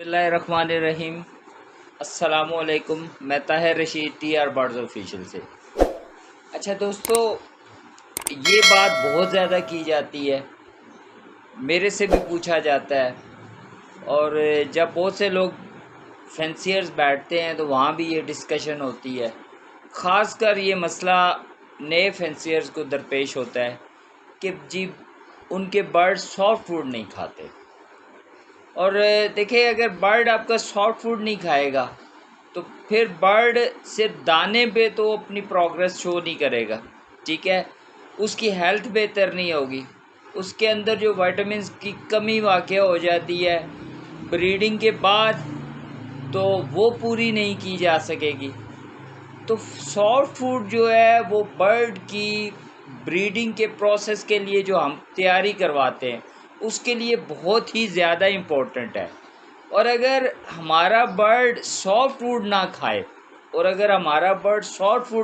बिस्मिल्लाहिर्रहमानिर्रहीम। अस्सलामुअलैकुम। मैं Tahir Rashid TR birds official से। अच्छा दोस्तों, ये बात बहुत ज़्यादा की जाती है, मेरे से भी पूछा जाता है, और जब बहुत से लोग फैंसियर्स बैठते हैं तो वहाँ भी ये डिस्कशन होती है। ख़ासकर ये मसला नए फैंसियर्स को दरपेश होता है कि जी उनके बर्ड सॉफ्ट फूड नहीं खाते। और देखिए, अगर बर्ड आपका सॉफ्ट फूड नहीं खाएगा तो फिर बर्ड सिर्फ दाने पे तो अपनी प्रोग्रेस शो नहीं करेगा, ठीक है। उसकी हेल्थ बेहतर नहीं होगी, उसके अंदर जो विटामिन्स की कमी वाक़या हो जाती है ब्रीडिंग के बाद, तो वो पूरी नहीं की जा सकेगी। तो सॉफ्ट फूड जो है वो बर्ड की ब्रीडिंग के प्रोसेस के लिए जो हम तैयारी करवाते हैं उसके लिए बहुत ही ज़्यादा इम्पोर्टेंट है। और अगर हमारा बर्ड सॉफ्ट फूड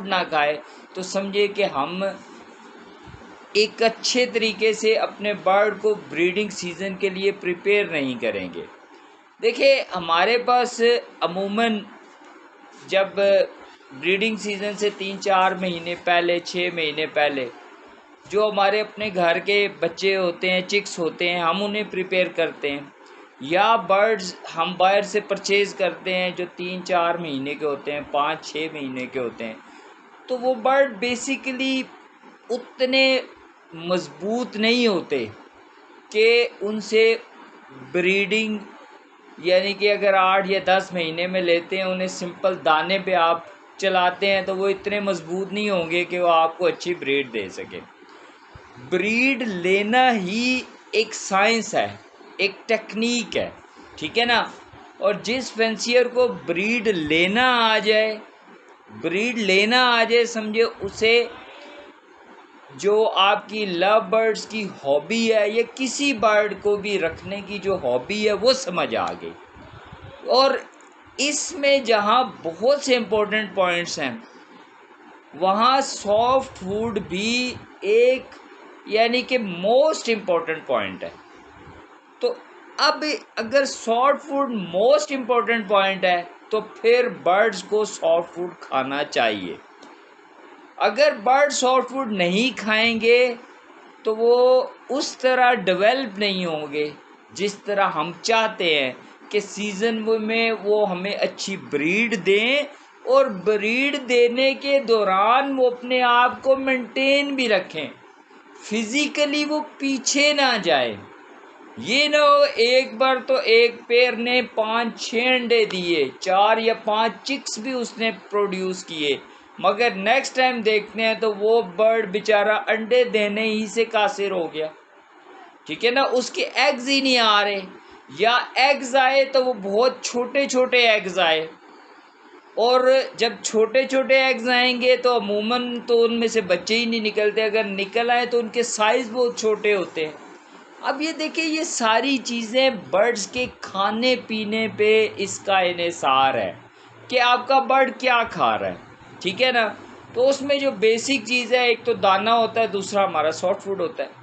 ना खाए तो समझे कि हम एक अच्छे तरीके से अपने बर्ड को ब्रीडिंग सीज़न के लिए प्रिपेयर नहीं करेंगे। देखिए, हमारे पास अमूमन जब ब्रीडिंग सीज़न से 3-4 महीने पहले, 6 महीने पहले जो हमारे अपने घर के बच्चे होते हैं, चिक्स होते हैं, हम उन्हें प्रिपेयर करते हैं, या बर्ड्स हम बाहर से परचेज़ करते हैं जो 3-4 महीने के होते हैं, 5-6 महीने के होते हैं। तो वो बर्ड बेसिकली उतने मज़बूत नहीं होते कि उनसे ब्रीडिंग, यानी कि अगर 8 या 10 महीने में लेते हैं उन्हें सिंपल दाने पे आप चलाते हैं तो वो इतने मज़बूत नहीं होंगे कि वो आपको अच्छी ब्रीड दे सके। ब्रीड लेना ही एक साइंस है, एक टेक्निक है, ठीक है ना। और जिस फैंसियर को ब्रीड लेना आ जाए समझे उसे जो आपकी लव बर्ड्स की हॉबी है या किसी बर्ड को भी रखने की जो हॉबी है वो समझ आ गई। और इसमें जहाँ बहुत से इम्पोर्टेंट पॉइंट्स हैं वहाँ सॉफ्ट फूड भी एक, यानी कि मोस्ट इम्पॉर्टेंट पॉइंट है। तो अब अगर soft food most important point है तो फिर बर्ड्स को सॉफ्ट फूड खाना चाहिए। अगर बर्ड सॉफ्ट फूड नहीं खाएंगे तो वो उस तरह डेवलप नहीं होंगे जिस तरह हम चाहते हैं कि सीज़न में वो हमें अच्छी ब्रीड दें, और ब्रीड देने के दौरान वो अपने आप को मेंटेन भी रखें, फिज़िकली वो पीछे ना जाए। ये ना हो एक बार तो एक पेड़ ने 5-6 अंडे दिए, 4 या 5 चिक्स भी उसने प्रोड्यूस किए, मगर नेक्स्ट टाइम देखते हैं तो वो बर्ड बेचारा अंडे देने ही से कासिर हो गया, ठीक है ना। उसके एग्स ही नहीं आ रहे, या एग्स आए तो वो बहुत छोटे छोटे एग्स आए, और जब छोटे छोटे एग्स आएंगे तो अमूमन तो उनमें से बच्चे ही नहीं निकलते, अगर निकल आए तो उनके साइज़ बहुत छोटे होते हैं। अब ये देखिए, ये सारी चीज़ें बर्ड्स के खाने पीने पे इसका इन्हिसार है कि आपका बर्ड क्या खा रहा है, ठीक है ना। तो उसमें जो बेसिक चीज़ है, एक तो दाना होता है, दूसरा हमारा सॉफ्ट फूड होता है।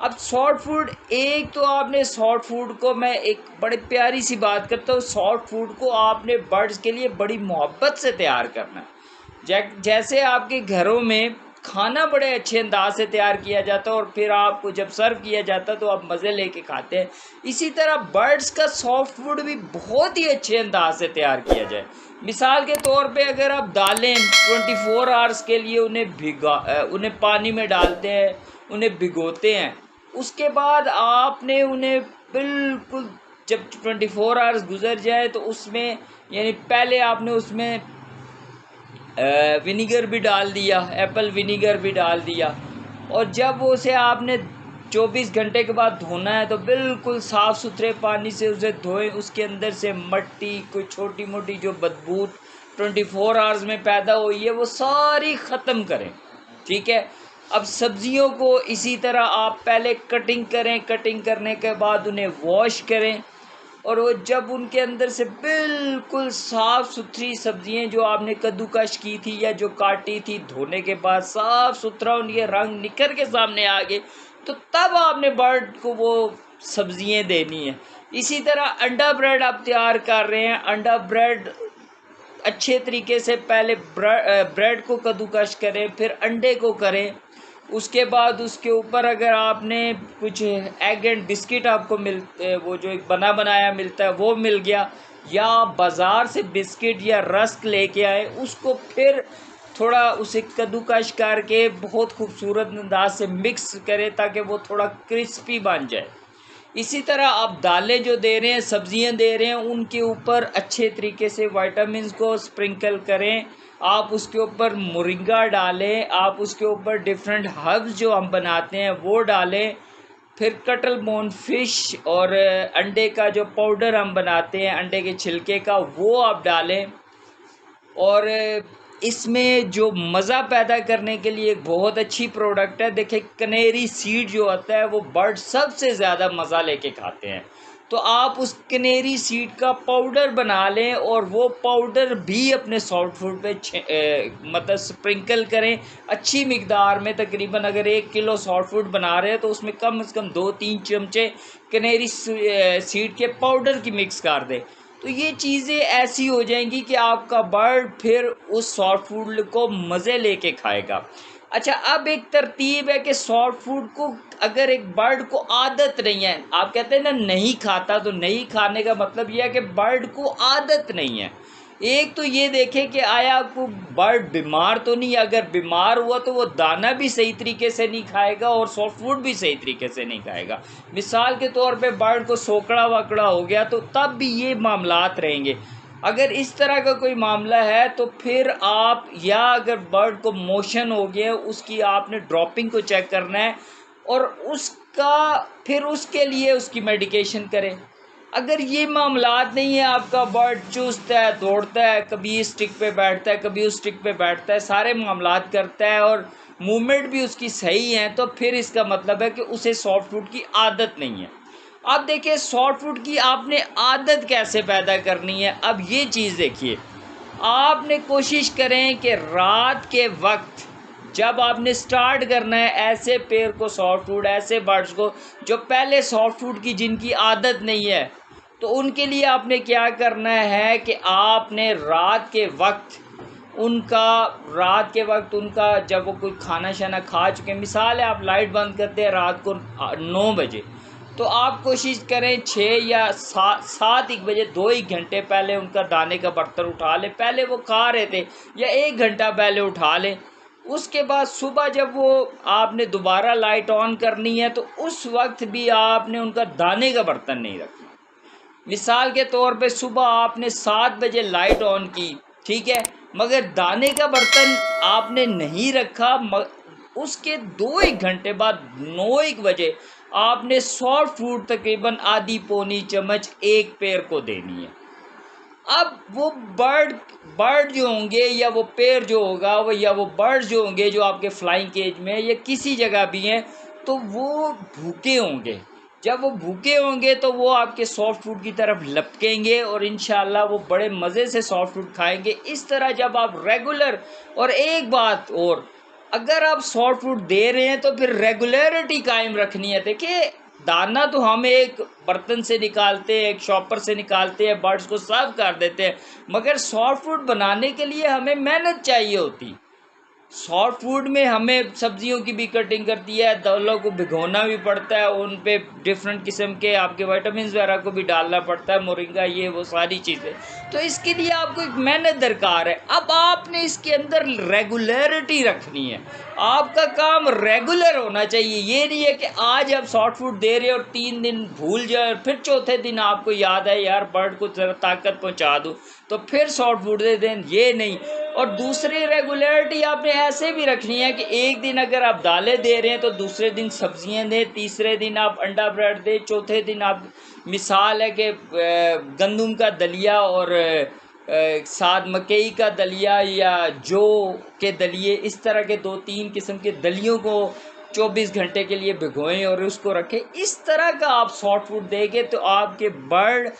अब सॉफ्ट फूड, एक तो आपने सॉफ्ट फूड को, मैं एक बड़े प्यारी सी बात करता हूँ, सॉफ्ट फूड को आपने बर्ड्स के लिए बड़ी मोहब्बत से तैयार करना है। जैसे आपके घरों में खाना बड़े अच्छे अंदाज से तैयार किया जाता है और फिर आपको जब सर्व किया जाता है तो आप मज़े लेके खाते हैं, इसी तरह बर्ड्स का सॉफ्ट फूड भी बहुत ही अच्छे अंदाज से तैयार किया जाए। मिसाल के तौर पे अगर आप दालें 24 आवर्स के लिए उन्हें पानी में डालते हैं, उन्हें भिगोते हैं, उसके बाद आपने उन्हें बिल्कुल, जब 24 आवर्स गुजर जाए तो उसमें, यानी पहले आपने उसमें विनीगर भी डाल दिया, एप्पल विनीगर भी डाल दिया, और जब वो उसे आपने 24 घंटे के बाद धोना है तो बिल्कुल साफ़ सुथरे पानी से उसे धोएं, उसके अंदर से मट्टी, कोई छोटी मोटी जो बदबू 24 आवर्स में पैदा हुई है वो सारी ख़त्म करें, ठीक है। अब सब्ज़ियों को इसी तरह आप पहले कटिंग करें, कटिंग करने के बाद उन्हें वॉश करें, और वो जब उनके अंदर से बिल्कुल साफ़ सुथरी सब्जियां जो आपने कद्दूकश की थी या जो काटी थी, धोने के बाद साफ़ सुथरा उनके रंग निखर के सामने आ गए, तो तब आपने बर्ड को वो सब्जियां देनी है। इसी तरह अंडा ब्रेड आप तैयार कर रहे हैं। अंडा ब्रेड अच्छे तरीके से पहले ब्रेड को कद्दूकश करें, फिर अंडे को करें। उसके बाद उसके ऊपर अगर आपने कुछ एग एंड बिस्किट आपको वो जो एक बना बनाया मिलता है वो मिल गया, या आप बाज़ार से बिस्किट या रस्क लेके आए, उसको फिर थोड़ा उसे कद्दूकश करके बहुत खूबसूरत अंदाज से मिक्स करें ताकि वो थोड़ा क्रिस्पी बन जाए। इसी तरह आप दालें जो दे रहे हैं, सब्जियां दे रहे हैं, उनके ऊपर अच्छे तरीके से विटामिन्स को स्प्रिंकल करें। आप उसके ऊपर मोरिंगा डालें, आप उसके ऊपर डिफरेंट हर्ब्स जो हम बनाते हैं वो डालें। फिर कटल बोन फिश और अंडे का जो पाउडर हम बनाते हैं अंडे के छिलके का, वो आप डालें। और इसमें जो मज़ा पैदा करने के लिए एक बहुत अच्छी प्रोडक्ट है। देखिए कनेरी सीड जो आता है वो बर्ड सबसे ज़्यादा मज़ा लेके खाते हैं, तो आप उस कनेरी सीड का पाउडर बना लें और वो पाउडर भी अपने सॉफ्ट फूड पे मतलब स्प्रिंकल करें अच्छी मिकदार में। तकरीबन अगर 1 किलो सॉफ्ट फूड बना रहे हैं तो उसमें कम से कम 2-3 चमचे कनेरी सीड के पाउडर की मिक्स कर दें। तो ये चीज़ें ऐसी हो जाएंगी कि आपका बर्ड फिर उस सॉफ्ट फूड को मज़े लेके खाएगा। अच्छा, अब एक तरतीब है कि सॉफ्ट फूड को अगर एक बर्ड को आदत नहीं है, आप कहते हैं ना नहीं खाता, तो नहीं खाने का मतलब यह है कि बर्ड को आदत नहीं है। एक तो ये देखें कि आया आपको बर्ड बीमार तो नहीं, अगर बीमार हुआ तो वो दाना भी सही तरीके से नहीं खाएगा और सॉफ्ट फूड भी सही तरीके से नहीं खाएगा। मिसाल के तौर पे बर्ड को सोकड़ा वकड़ा हो गया तो तब भी ये मामलात रहेंगे। अगर इस तरह का कोई मामला है तो फिर आप, या अगर बर्ड को मोशन हो गया, उसकी आपने ड्रॉपिंग को चेक करना है और उसका फिर उसके लिए उसकी मेडिकेशन करें। अगर ये मामलात नहीं है, आपका बर्ड चूसता है, दौड़ता है, कभी इस स्टिक पे बैठता है, कभी उस स्टिक पे बैठता है, सारे मामलात करता है और मूवमेंट भी उसकी सही है, तो फिर इसका मतलब है कि उसे सॉफ्ट फूड की आदत नहीं है। अब देखिए सॉफ्ट फूड की आपने आदत कैसे पैदा करनी है। अब ये चीज़ देखिए, आपने कोशिश करें कि रात के वक्त जब आपने स्टार्ट करना है ऐसे पेड़ को सॉफ्ट फूड, ऐसे बर्ड्स को जो पहले सॉफ्ट फूड की जिनकी आदत नहीं है, तो उनके लिए आपने क्या करना है कि आपने रात के वक्त उनका जब वो कोई खाना शाना खा चुके, मिसाल है आप लाइट बंद करते हैं रात को 9 बजे, तो आप कोशिश करें 6 या 7 बजे 2 घंटे पहले उनका दाने का बर्तन उठा लें। पहले वो खा रहे थे, या 1 घंटा पहले उठा लें। उसके बाद सुबह जब वो आपने दोबारा लाइट ऑन करनी है तो उस वक्त भी आपने उनका दाने का बर्तन नहीं रखना। मिसाल के तौर पे सुबह आपने 7 बजे लाइट ऑन की, ठीक है, मगर दाने का बर्तन आपने नहीं रखा। उसके 2 घंटे बाद 9 बजे आपने सॉफ्ट फूड तकरीबन आधी पौनी चम्मच एक पेड़ को देनी है। अब वो बर्ड जो होंगे, या वो पेड़ जो होगा वो, या वो बर्ड जो होंगे जो आपके फ्लाइंग केज में या किसी जगह भी हैं, तो वो भूखे होंगे। जब वो भूखे होंगे तो वो आपके सॉफ्ट फूड की तरफ लपकेंगे और इंशाल्लाह वो बड़े मज़े से सॉफ्ट फूड खाएंगे। इस तरह जब आप रेगुलर, और एक बात और, अगर आप सॉफ्ट फूड दे रहे हैं तो फिर रेगुलरिटी कायम रखनी है। देखिए दाना तो हम एक बर्तन से निकालते हैं, एक शॉपर से निकालते हैं, बर्ड्स को सर्व कर देते हैं, मगर सॉफ्ट फूड बनाने के लिए हमें मेहनत चाहिए होती। सॉफ्ट फूड में हमें सब्जियों की भी कटिंग करती है, दालों को भिगोना भी पड़ता है, उन पे डिफरेंट किस्म के आपके विटामिन्स वगैरह को भी डालना पड़ता है, मोरिंगा, ये वो सारी चीज़ें। तो इसके लिए आपको एक मेहनत दरकार है। अब आपने इसके अंदर रेगुलरिटी रखनी है, आपका काम रेगुलर होना चाहिए। ये नहीं है कि आज आप सॉफ्ट फूड दे रहे हो और 3 दिन भूल जाए, फिर चौथे दिन आपको याद है यार बर्ड को ज़रा ताकत पहुँचा दूँ, तो फिर सॉफ्ट फूड दे दें, ये नहीं। और दूसरी रेगुलरिटी आपने ऐसे भी रखनी है कि एक दिन अगर आप दालें दे रहे हैं तो दूसरे दिन सब्जियां दें, तीसरे दिन आप अंडा ब्रेड दें, चौथे दिन आप, मिसाल है कि गंदम का दलिया और साथ मकई का दलिया या जौ के दलिए, इस तरह के 2-3 किस्म के दलियों को 24 घंटे के लिए भिगोएं और उसको रखें। इस तरह का आप सॉफ्ट फूड देंगे तो आपके बर्ड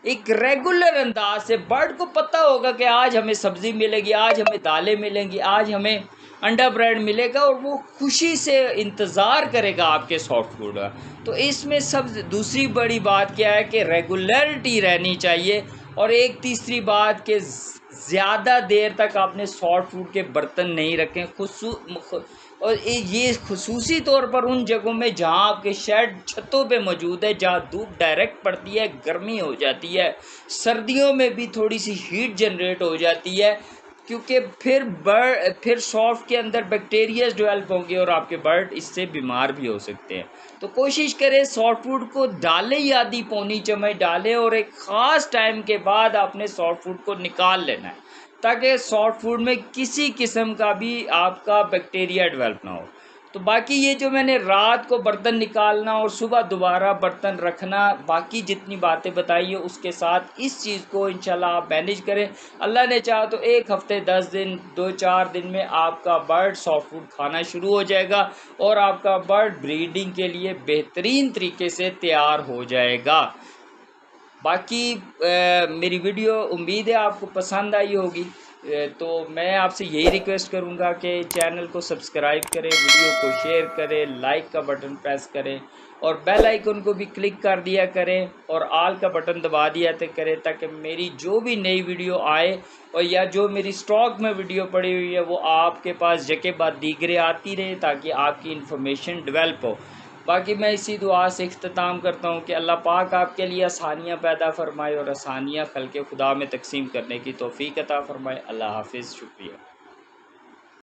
एक रेगुलर अंदाज से, बर्ड को पता होगा कि आज हमें सब्ज़ी मिलेगी, आज हमें दालें मिलेंगी, आज हमें अंडा ब्रेड मिलेगा और वो खुशी से इंतज़ार करेगा आपके सॉफ्ट फूड का। तो इसमें सब दूसरी बड़ी बात क्या है कि रेगुलरिटी रहनी चाहिए। और एक तीसरी बात कि ज़्यादा देर तक आपने सॉफ्ट फूड के बर्तन नहीं रखें, और ये खुसूसी तौर पर उन जगहों में जहाँ आपके शेड छतों पे मौजूद है, जहाँ धूप डायरेक्ट पड़ती है, गर्मी हो जाती है, सर्दियों में भी थोड़ी सी हीट जनरेट हो जाती है, क्योंकि फिर सॉफ्ट के अंदर बैक्टीरियाज डेवलप होंगे और आपके बर्ड इससे बीमार भी हो सकते हैं। तो कोशिश करें सॉफ्ट फूड को डालें या आधी पौनी चम्मच डालें, और एक ख़ास टाइम के बाद आपने सॉफ्ट फूड को निकाल लेना है, ताकि सॉफ्ट फूड में किसी किस्म का भी आपका बैक्टीरिया डेवलप ना हो। तो बाकी ये जो मैंने रात को बर्तन निकालना और सुबह दोबारा बर्तन रखना, बाकी जितनी बातें बताई है उसके साथ इस चीज़ को इंशाल्लाह आप मैनेज करें। अल्लाह ने चाहा तो 1 हफ़्ते 10 दिन 2-4 दिन में आपका बर्ड सॉफ्ट फूड खाना शुरू हो जाएगा और आपका बर्ड ब्रीडिंग के लिए बेहतरीन तरीके से तैयार हो जाएगा। बाकी मेरी वीडियो उम्मीद है आपको पसंद आई होगी। तो मैं आपसे यही रिक्वेस्ट करूंगा कि चैनल को सब्सक्राइब करें, वीडियो को शेयर करें, लाइक का बटन प्रेस करें और बेल आइकन को भी क्लिक कर दिया करें और ऑल का बटन दबा दिया करें, ताकि मेरी जो भी नई वीडियो आए और या जो मेरी स्टॉक में वीडियो पड़ी हुई है वो आपके पास जगह बाद दीगरे आती रहे, ताकि आपकी इन्फॉर्मेशन डेवलप हो। बाकी मैं इसी दुआ से इख्तिताम करता हूँ कि अल्लाह पाक आपके लिए आसानियाँ पैदा फरमाए और आसानियाँ खल्क़े खुदा में तकसीम करने की तौफ़ीक अता फरमाए। अल्लाह हाफ़िज़, शुक्रिया।